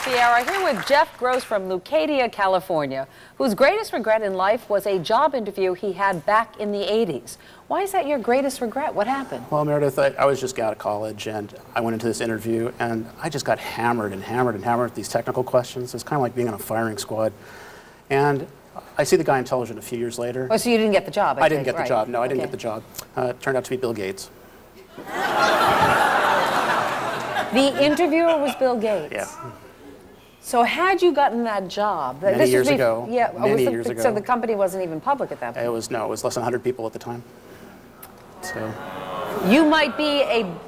Vieira here with Jeff Gross from Leucadia, California, whose greatest regret in life was a job interview he had back in the 80s. Why is that your greatest regret? What happened? Well, Meredith, I was just out of college, and I went into this interview, and I just got hammered and hammered and hammered with these technical questions. It's kind of like being on a firing squad. And I see the guy on television a few years later. Oh, so you didn't get the job? I didn't get the job. No, I didn't get the job. It turned out to be Bill Gates. The interviewer was Bill Gates? Yeah. So had you gotten that job? Many years ago. Yeah, many years ago. So the company wasn't even public at that point? It was less than 100 people at the time. So. You might be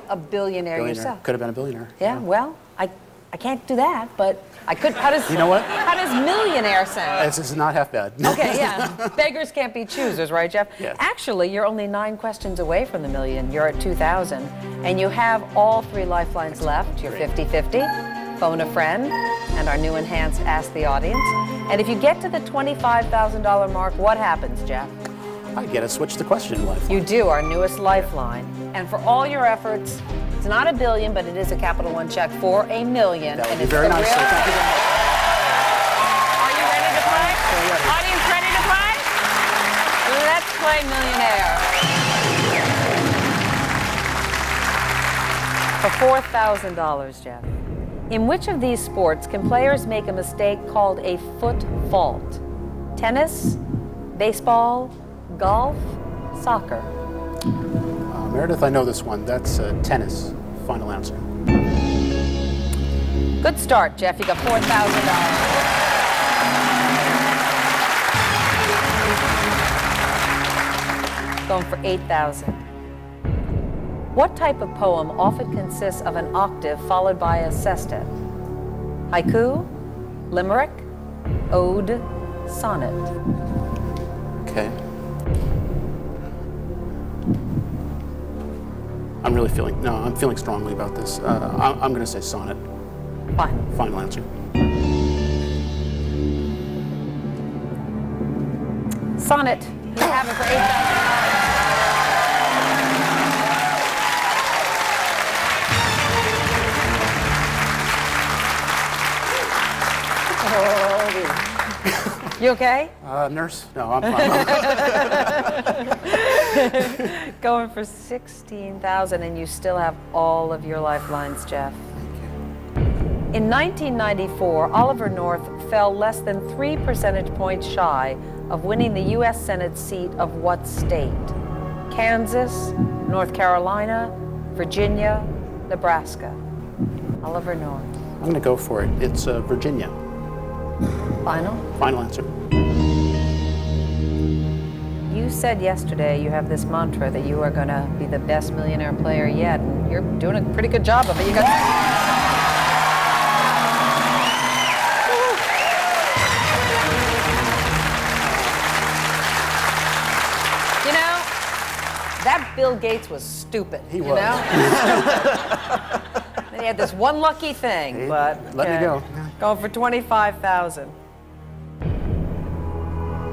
a billionaire yourself. Could have been a billionaire. Yeah, well, I can't do that, but I could. How does, you know what? How does millionaire sound? This is not half bad. Okay, yeah. Beggars can't be choosers, right, Jeff? Yeah. Actually, you're only 9 questions away from the million. You're at 2,000, and you have all 3 lifelines left. You're 50-50, phone a friend, and our new enhanced Ask the Audience. And if you get to the $25,000 mark, what happens, Jeff? I get to switch the question lifeline. You do, our newest lifeline. And for all your efforts, it's not $1 billion, but it is a Capital One check for $1 million. That would be very nice. Thank you very much. Are you ready to play? Ready. Audience ready to play? Let's play Millionaire. For $4,000, Jeff. In which of these sports can players make a mistake called a foot fault? Tennis, baseball, golf, soccer? Meredith, I know this one. That's tennis. Final answer. Good start, Jeff. You got $4,000. Going for $8,000. What type of poem often consists of an octave followed by a sestet? Haiku, limerick, ode, sonnet. Okay. I'm feeling strongly about this. I'm going to say sonnet. Fine. Final answer. Sonnet. You have it for $8,000. You okay? Nurse? No, I'm fine. Going for $16,000, and you still have all of your lifelines, Jeff. In 1994, Oliver North fell less than 3 percentage points shy of winning the U.S. Senate seat of what state? Kansas, North Carolina, Virginia, Nebraska. Oliver North. I'm going to go for it. It's Virginia. Final? Final answer. You said yesterday you have this mantra that you are going to be the best millionaire player yet, and you're doing a pretty good job of it. You got. You know, that Bill Gates was stupid. He was. You know? Then he had this one lucky thing, but let me go. Going for $25,000.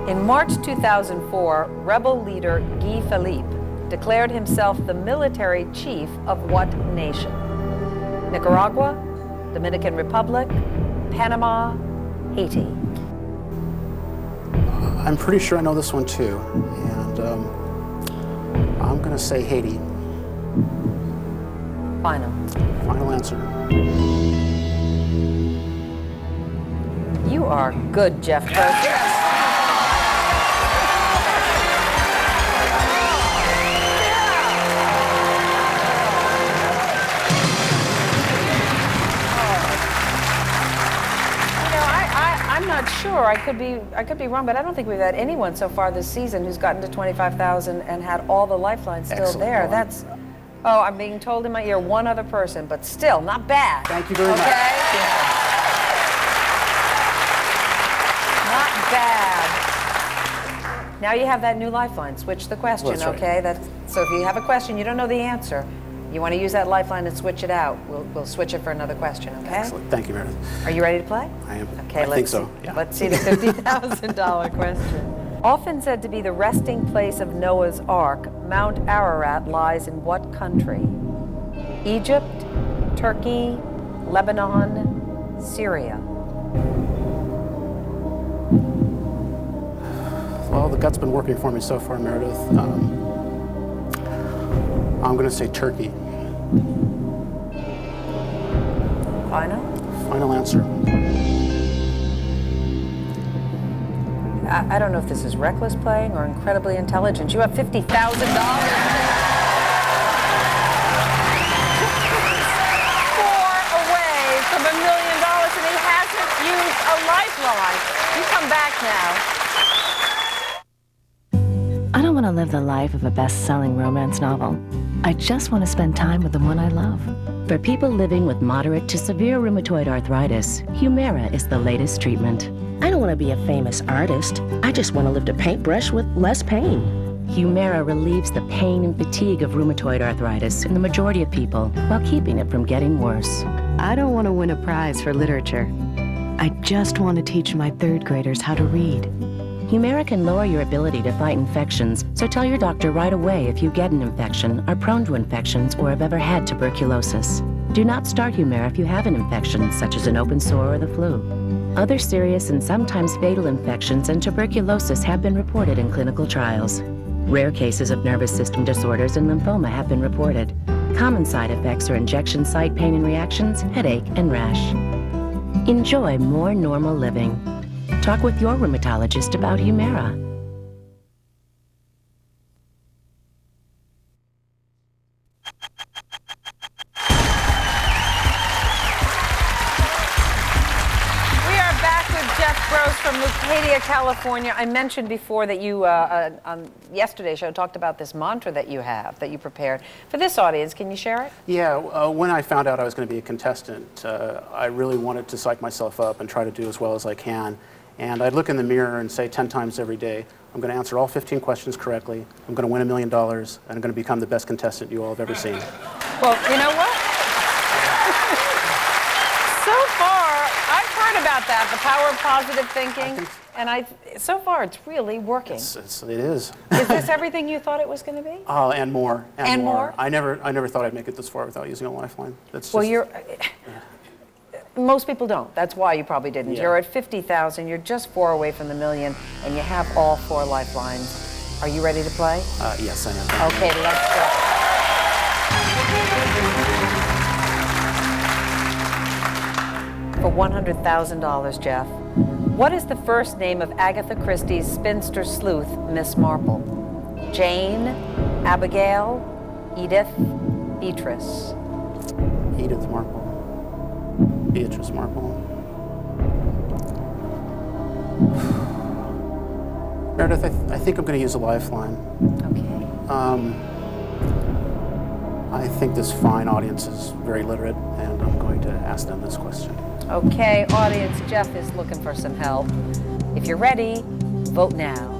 In March 2004, rebel leader Guy Philippe declared himself the military chief of what nation? Nicaragua, Dominican Republic, Panama, Haiti. I'm pretty sure I know this one too, and I'm going to say Haiti. Final. Final answer. You are good, Jeff. Yes. I'm not sure. I could be wrong, but I don't think we've had anyone so far this season who's gotten to 25,000 and had all the lifelines still Excellent. there. That's. Oh, I'm being told in my ear one other person, but still not bad. Thank you very much. Not bad. Now you have that new lifeline. Switch the question, That's right. okay? So if you have a question you don't know the answer, you want to use that lifeline and switch it out. We'll switch it for another question, okay? Excellent. Thank you, Meredith. Are you ready to play? I am. Okay, I think so. Yeah. Let's see the $50,000 question. Often said to be the resting place of Noah's Ark, Mount Ararat lies in what country? Egypt, Turkey, Lebanon, Syria? Well, the gut's been working for me so far, Meredith. I'm going to say Turkey. Final? Final answer. I don't know if this is reckless playing or incredibly intelligent. You have $50,000. Away from $1 million, and he hasn't used a lifeline. You come back now. I don't want to live the life of a best-selling romance novel. I just want to spend time with the one I love. For people living with moderate to severe rheumatoid arthritis, Humira is the latest treatment. I don't want to be a famous artist. I just want to lift a paintbrush with less pain. Humira relieves the pain and fatigue of rheumatoid arthritis in the majority of people while keeping it from getting worse. I don't want to win a prize for literature. I just want to teach my third graders how to read. Humira can lower your ability to fight infections, so tell your doctor right away if you get an infection, are prone to infections, or have ever had tuberculosis. Do not start Humira if you have an infection, such as an open sore or the flu. Other serious and sometimes fatal infections and tuberculosis have been reported in clinical trials. Rare cases of nervous system disorders and lymphoma have been reported. Common side effects are injection site pain and reactions, headache, and rash. Enjoy more normal living. Talk with your rheumatologist about Humira. From Leucadia, California. I mentioned before that you, on yesterday's show, talked about this mantra that you have, that you prepared. For this audience, can you share it? Yeah, when I found out I was going to be a contestant, I really wanted to psych myself up and try to do as well as I can. And I'd look in the mirror and say 10 times every day, I'm going to answer all 15 questions correctly, I'm going to win $1 million, and I'm going to become the best contestant you all have ever seen. Well, you know what? So far, I've heard about that, the power of positive thinking, and so far it's really working. It is. Is this everything you thought it was going to be? Oh, and more. And more? I never thought I'd make it this far without using a lifeline. Most people don't. That's why you probably didn't. Yeah. You're at 50,000. You're just 4 away from the million, and you have all 4 lifelines. Are you ready to play? Yes, I am. Okay, let's go. For $100,000, Jeff, what is the first name of Agatha Christie's spinster sleuth, Miss Marple? Jane, Abigail, Edith, Beatrice. Edith Marple. Beatrice Marple. Meredith, I think I'm going to use a lifeline. Okay. I think this fine audience is very literate, and I'm going to ask them this question. Okay, audience, Jeff is looking for some help. If you're ready, vote now.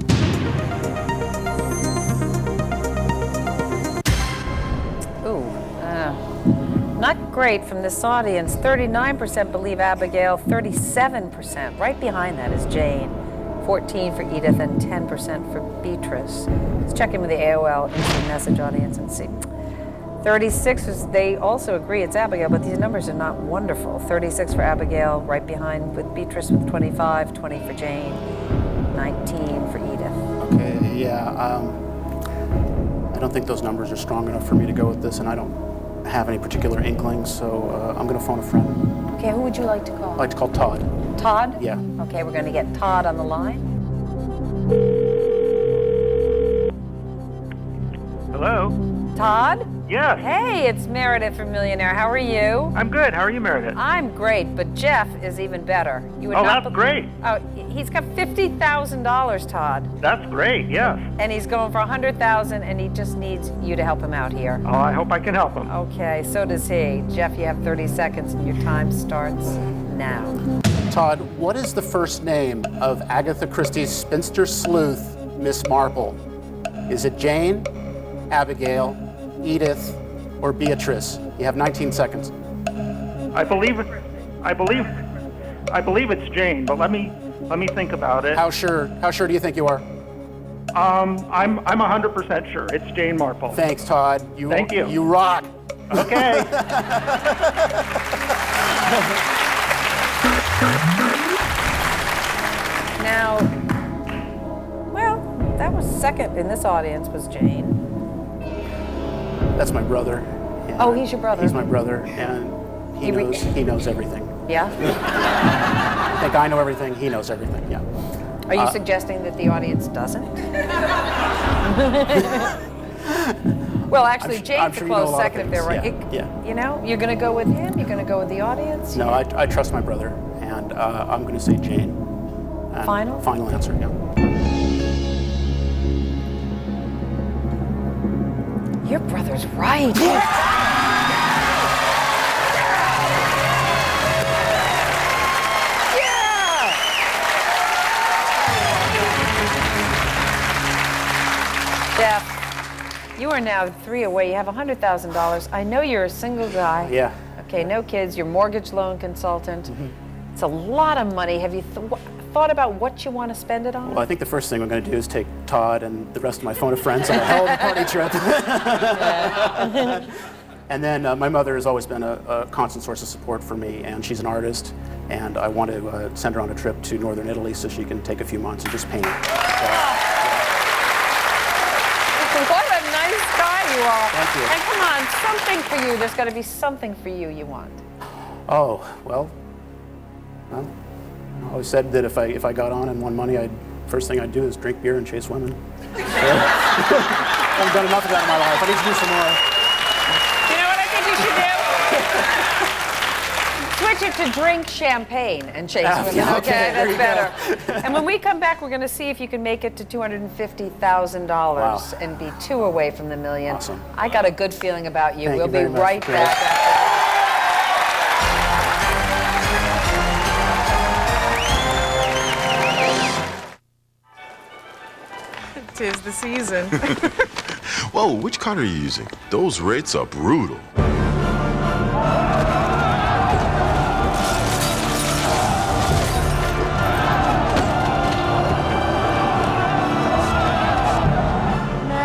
Ooh, not great from this audience. 39% believe Abigail, 37%. Right behind that is Jane, 14% for Edith, and 10% for Beatrice. Let's check in with the AOL instant message audience and see. 36, they also agree it's Abigail, but these numbers are not wonderful. 36 for Abigail, right behind with Beatrice with 25, 20 for Jane, 19 for Edith. Okay, yeah, I don't think those numbers are strong enough for me to go with this, and I don't have any particular inklings, so I'm going to phone a friend. Okay, who would you like to call? I'd like to call Todd. Todd? Yeah. Okay, we're going to get Todd on the line. Hello? Todd? Yes. Hey, it's Meredith from Millionaire. How are you? I'm good. How are you, Meredith? I'm great, but Jeff is even better. You would Oh, not that's great. Oh, he's got $50,000, Todd. That's great, yes. And he's going for $100,000, and he just needs you to help him out here. Oh, I hope I can help him. Okay, so does he. Jeff, you have 30 seconds, and your time starts now. Todd, what is the first name of Agatha Christie's spinster sleuth, Miss Marple? Is it Jane, Abigail, Edith, or Beatrice? You have 19 seconds. I believe it's Jane, but let me think about it. How sure do you think you are? I'm 100% sure. It's Jane Marple. Thanks, Todd. Thank you. You rock. Okay. Now, well, that was second in this audience was Jane. That's my brother. And Oh, he's your brother. He's my brother, and he knows everything. Yeah? I think I know everything, he knows everything, yeah. Are you suggesting that the audience doesn't? Well, actually, Jane's a close second if they're right. Yeah. You know, you're going to go with him? You're going to go with the audience? No, I trust my brother, and I'm going to say Jane. And Final? Final answer, yeah. Your brother's right. Jeff, you are now 3 away. You have $100,000. I know you're a single guy. Yeah. Okay, no kids. You're mortgage loan consultant. It's a lot of money. Have you thought about what you want to spend it on? Well, I think the first thing I'm going to do is take Todd and the rest of my phone of friends on a hell of a party trip. And then my mother has always been a constant source of support for me, and she's an artist, and I want to send her on a trip to northern Italy so she can take a few months and just paint. What a nice guy you are. Thank you. And come on, something for you. There's got to be something for you want. Oh, well, I always said that if I got on and won money, first thing I'd do is drink beer and chase women. I haven't done enough of that in my life. I need to do some more. You know what I think you should do? Switch it to drink champagne and chase women. Yeah, Okay, there that's you better. And when we come back, we're going to see if you can make it to $250,000 Wow. and be 2 away from the million. Awesome. I got a good feeling about you. Thank We'll you be very much, right Chris. back after this. 'Tis the season. Whoa, which card are you using? Those rates are brutal.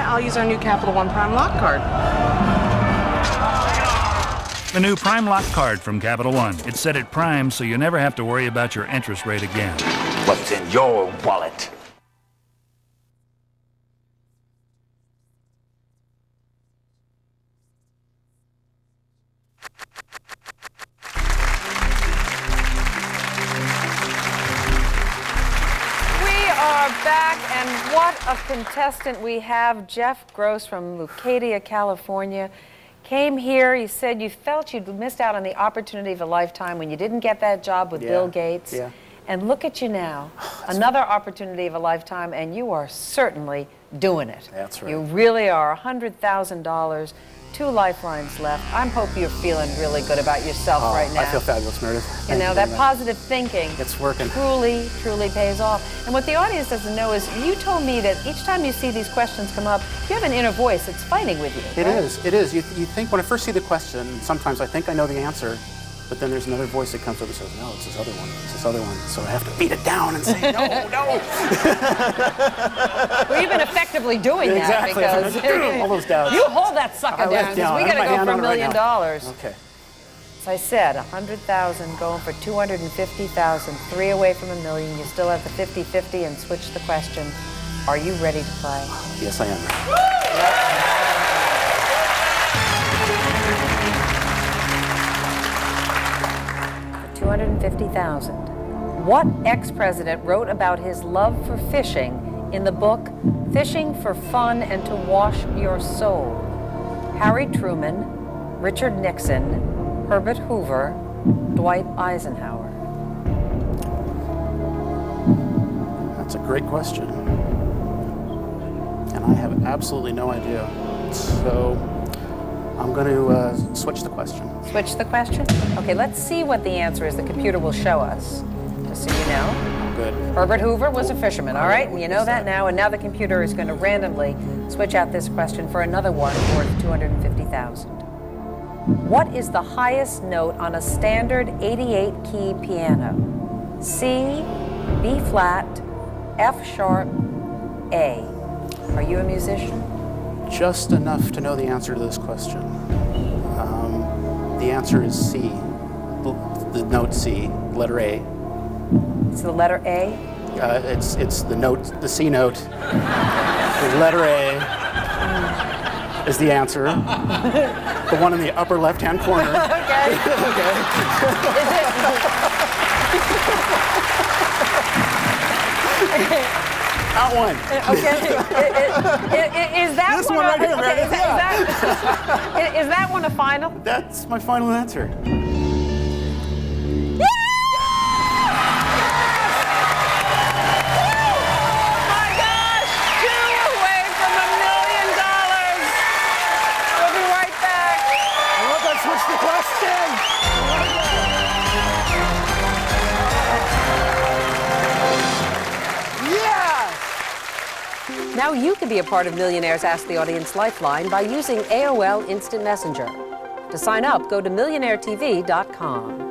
I'll use our new Capital One Prime Lock card. The new Prime Lock card from Capital One. It's set at Prime, so you never have to worry about your interest rate again. What's in your wallet? And what a contestant we have. Jeff Gross from Leucadia, California, came here. He said you felt you'd missed out on the opportunity of a lifetime when you didn't get that job with Bill Gates. Yeah. And look at you now. Another opportunity of a lifetime, and you are certainly doing it. That's right. You really are. $100,000, 2 lifelines left. I hope you're feeling really good about yourself right now. I feel fabulous, Meredith. You know, that positive thinking it's working. Truly pays off. And what the audience doesn't know is you told me that each time you see these questions come up, you have an inner voice that's fighting with you. It is. You think, when I first see the question, sometimes I think I know the answer, but then there's another voice that comes up and says, no, it's this other one, it's this other one. So I have to beat it down and say, no. Well, you've been effectively doing exactly. that because all those doubts. You hold that sucker down because we got to go for $1 million. Okay. As I said, $100,000 going for $250,000, 3 away from $1 million. You still have the 50-50 and switch the question. Are you ready to play? Yes, I am. $250,000. What ex-president wrote about his love for fishing in the book Fishing for Fun and to Wash Your Soul? Harry Truman, Richard Nixon, Herbert Hoover, Dwight Eisenhower. That's a great question. And I have absolutely no idea. So I'm going to switch the question. Switch the question? Okay, let's see what the answer is. The computer will show us, just so you know. Good. Herbert Hoover was a fisherman, all right? And you know that now, and now the computer is going to randomly switch out this question for another one worth $250,000. What is the highest note on a standard 88-key piano? C, B flat, F sharp, A. Are you a musician? Just enough to know the answer to this question. The answer is C, the note C, letter A. It's the letter A? It's the note, the C note. The letter A is the answer. The one in the upper left-hand corner. Okay. Okay. That one. Okay. Is that This one? one right here, Okay, Meredith, is that one a final? That's my final answer. Switch the question. Yes! Now you can be a part of Millionaire's Ask the Audience Lifeline by using AOL Instant Messenger. To sign up, go to millionairetv.com.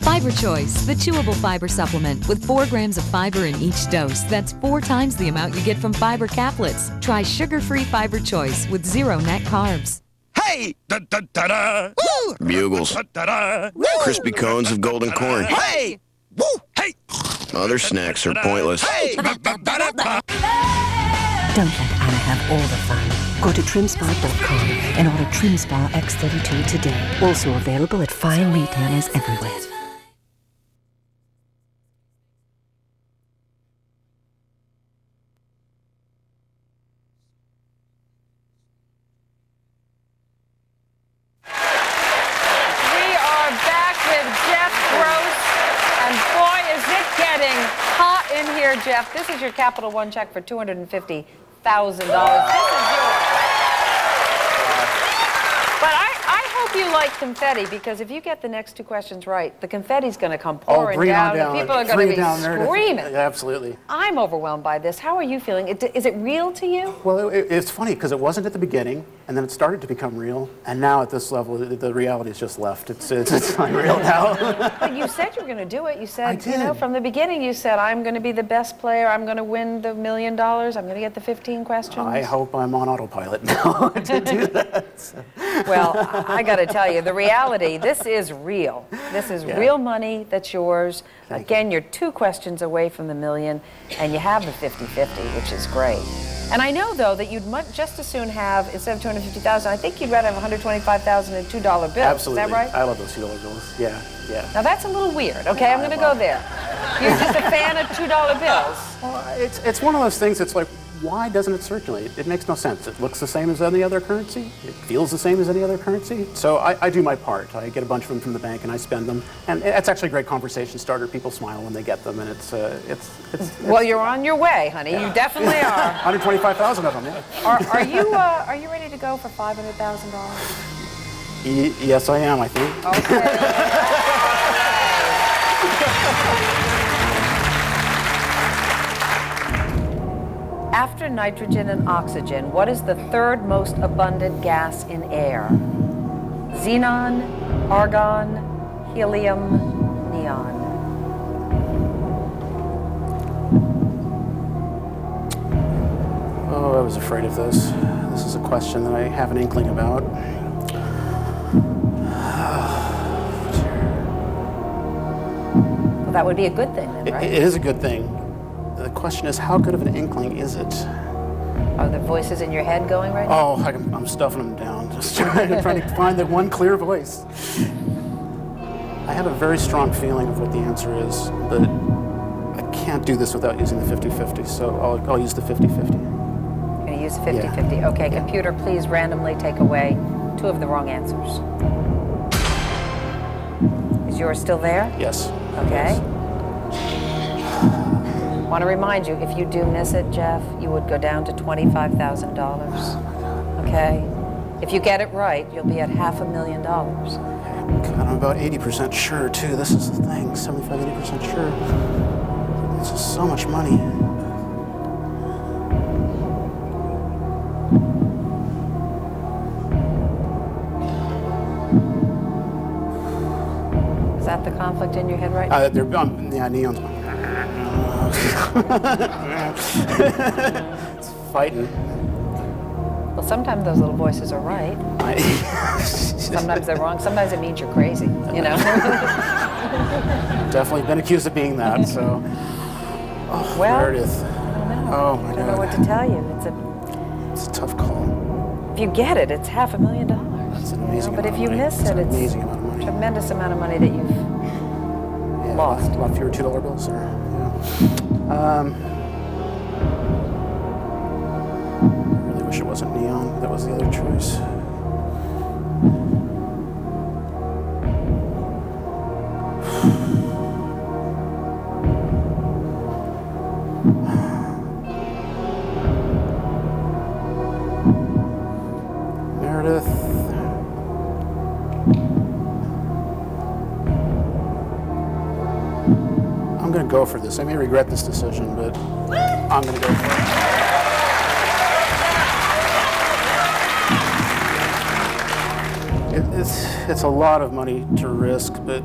Fiber Choice, the chewable fiber supplement with 4 grams of fiber in each dose. That's 4 times the amount you get from fiber caplets. Try sugar-free Fiber Choice with 0 net carbs. Hey! Da-da-da-da! Woo! Bugles. Da-da-da! Crispy cones of golden corn. Hey! Woo! Hey! Other snacks are pointless. Hey! Don't let Anna have all the fun. Go to trimspa.com and order TrimSpa X32 today. Also available at fine retailers everywhere. Jeff, this is your Capital One check for $250,000. This is yours. But I hope you like confetti, because if you get the next 2 questions right, the confetti's going to come pouring down. And people are going to be screaming. Yeah, absolutely. I'm overwhelmed by this. How are you feeling? Is it real to you? Well, it's funny because it wasn't at the beginning, and then it started to become real, and now at this level, the reality is just left. It's unreal now. But you said you were going to do it. You said, I did. From the beginning, you said, I'm going to be the best player. I'm going to win the $1 million. I'm going to get the 15 questions. I hope I'm on autopilot now to do that. So. Well, I got to tell you, the reality, this is real. This is real money that's yours. Again, you're 2 questions away from the $1 million, and you have the 50-50, which is great. And I know, though, that you'd just as soon have, instead of $250,000, I think you'd rather have $125,000 in $2 bills. Absolutely. Is that right? I love those $2 bills. Yeah. Now, that's a little weird, okay? I'm going to go there. You're just a fan of $2 bills. Well, it's one of those things that's like, why doesn't it circulate? It makes no sense. It looks the same as any other currency. It feels the same as any other currency. So I do my part. I get a bunch of them from the bank and I spend them. And it's actually a great conversation starter. People smile when they get them, and it's well, you're on your way, honey. Yeah. You definitely are. 125,000 of them, yeah. Are you ready to go for $500,000? Yes, I am, I think. Okay. After nitrogen and oxygen, what is the 3rd most abundant gas in air? Xenon, argon, helium, neon. Oh, I was afraid of this. This is a question that I have an inkling about. Well, that would be a good thing then, right? It is a good thing. The question is, how good of an inkling is it? Are the voices in your head going right now? Oh, I'm stuffing them down, just trying to find the one clear voice. I have a very strong feeling of what the answer is, but I can't do this without using the 50-50, so I'll use the 50-50. You're going to use the 50-50. Yeah. Okay, yeah. Computer, please randomly take away 2 of the wrong answers. Is yours still there? Yes. Okay. Yes. I want to remind you, if you do miss it, Jeff, you would go down to $25,000. Okay? If you get it right, you'll be at $500,000. I'm about 80% sure, too. This is the thing, 75-80% sure. This is so much money. Is that the conflict in your head right now? Yeah, neon's. It's fighting. Well, sometimes those little voices are right. Sometimes they're wrong. Sometimes it means you're crazy, you know? Definitely been accused of being that, so. Oh, Well, Meredith. Oh, my I don't know God. what to tell you. It's a tough call. If you get it, it's $500,000. That's an amazing But amount if you of money. miss It's it, an it's amazing amount of a money. tremendous amount of money that you've lost. A lot fewer $2 bills. Or, yeah. I really wish it wasn't neon. That was the other choice. Meredith. I'm going to go for this. I may regret this decision, but I'm going to go for it. It's a lot of money to risk, but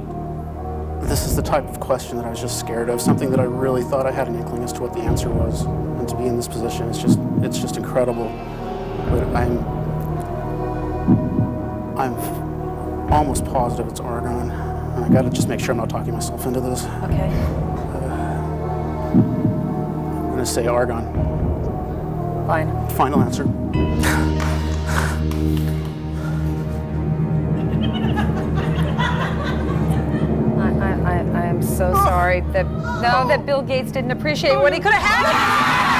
this is the type of question that I was just scared of, something that I really thought I had an inkling as to what the answer was. And to be in this position, it's just incredible. But I'm almost positive it's argon. And I got to just make sure I'm not talking myself into this. Okay. I'm going to say argon. Fine. Final answer. I am so sorry that Bill Gates didn't appreciate what he could have had.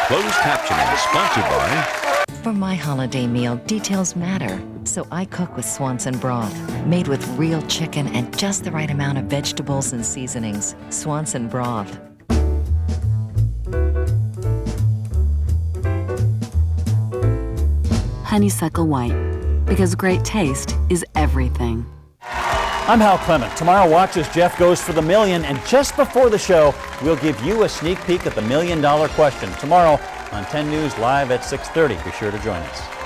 Closed captioning sponsored by... For my holiday meal, details matter. So I cook with Swanson broth, made with real chicken and just the right amount of vegetables and seasonings. Swanson broth. Honeysuckle White, because great taste is everything. I'm Hal Clement. Tomorrow, watch as Jeff goes for the million, and just before the show, we'll give you a sneak peek at the $1 million question. Tomorrow on 10 News Live at 6:30. Be sure to join us.